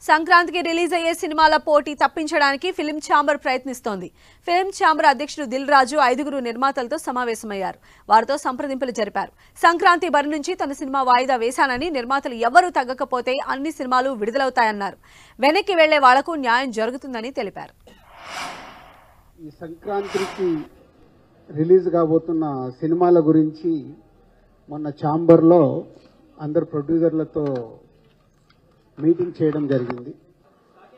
సంక్రాంతికి రిలీజ్ అయ్యే సినిమాల పోటీ తప్పించడానికి ఫిల్మ్ ఛాంబర్ ప్రయత్నిస్తోంది. ఫిల్మ్ ఛాంబర్ అధ్యక్షుడు దిల్ రాజు 5 నిర్మాతలతో సమావేశమయ్యారు. వారితో సంప్రదింపులు జరిపారు. సంక్రాంతి బరి నుంచి తన సినిమా వాయిదా వేశానని, నిర్మాతలు ఎవరూ తగ్గకపోతే అన్ని సినిమాలు విడుదలవుతాయన్నారు. వెనక్కి వెళ్లే వాళ్లకు న్యాయం జరుగుతుందని తెలిపారు. ఈ సంక్రాంతికి రిలీజ్ కాబోతున్న సినిమాల గురించి మొన్న ఛాంబర్లో అందరు ప్రొడ్యూసర్లతో మీటింగ్ చేయడం జరిగింది.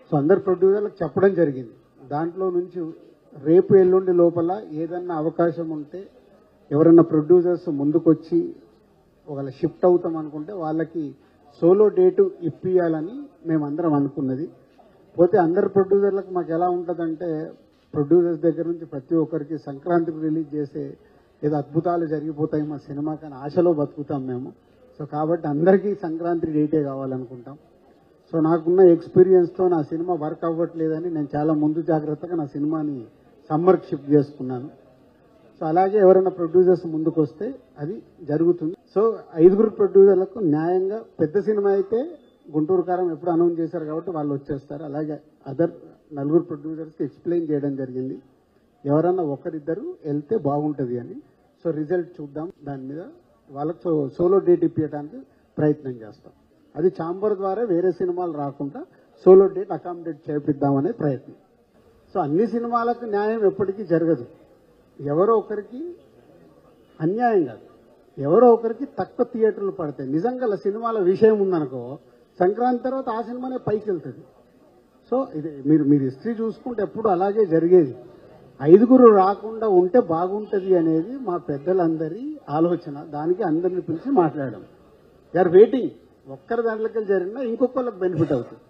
సో అందరు ప్రొడ్యూసర్లకు చెప్పడం జరిగింది. దాంట్లో నుంచి రేపు ఎల్లుండి లోపల ఏదన్నా అవకాశం ఉంటే ఎవరన్నా ప్రొడ్యూసర్స్ ముందుకొచ్చి ఒకవేళ షిఫ్ట్ అవుతాం అనుకుంటే వాళ్ళకి సోలో డేటు ఇప్పియాలని మేమందరం అనుకున్నది. పోతే అందరు ప్రొడ్యూసర్లకు మాకు ఎలా ఉంటుందంటే, ప్రొడ్యూసర్స్ దగ్గర నుంచి ప్రతి ఒక్కరికి సంక్రాంతికి రిలీజ్ చేసే ఏదో అద్భుతాలు జరిగిపోతాయి మా సినిమా కానీ ఆశలో బతుకుతాం మేము. సో కాబట్టి అందరికీ సంక్రాంతి డేటే కావాలనుకుంటాం. సో నాకున్న ఎక్స్పీరియన్స్తో నా సినిమా వర్క్ అవ్వట్లేదని నేను చాలా ముందు జాగ్రత్తగా నా సినిమాని సమ్మర్కి షిఫ్ట్ చేసుకున్నాను. సో అలాగే ఎవరైనా ప్రొడ్యూసర్స్ ముందుకు వస్తే అది జరుగుతుంది. సో 5 ప్రొడ్యూసర్లకు న్యాయంగా, పెద్ద సినిమా అయితే గుంటూరు కారం ఎప్పుడు అనౌన్స్ చేశారు కాబట్టి వాళ్ళు వచ్చేస్తారు. అలాగే అదర్ 4 ప్రొడ్యూసర్స్కి ఎక్స్ప్లెయిన్ చేయడం జరిగింది, ఎవరన్నా ఒకరిద్దరు వెళ్తే బాగుంటుంది అని. సో రిజల్ట్ చూద్దాం, దాని మీద వాళ్ళకు సోలో డేట్ ఇప్పించడానికి ప్రయత్నం చేస్తాం. అది ఛాంబర్ ద్వారా వేరే సినిమాలు రాకుండా సోలో డేట్ అకామిడేట్ చేపిద్దామనే ప్రయత్నం. సో అన్ని సినిమాలకు న్యాయం ఎప్పటికీ జరగదు. ఎవరో ఒకరికి అన్యాయం కాదు, ఎవరో ఒకరికి తక్కువ థియేటర్లు పడతాయి. నిజంగా సినిమాల విషయం ఉందనుకో, సంక్రాంతి తర్వాత ఆ సినిమానే పైకి వెళ్తుంది. సో ఇది మీరు హిస్టరీ చూసుకుంటే ఎప్పుడు అలాగే జరిగేది. 5 రాకుండా ఉంటే బాగుంటుంది అనేది మా పెద్దలందరి ఆలోచన. దానికి అందరిని పిలిచి మాట్లాడడం. They are waiting. ఒక్కరి దాంట్లోకి జరిగినా ఇంకొకళ్ళకి బెనిఫిట్ అవుతుంది.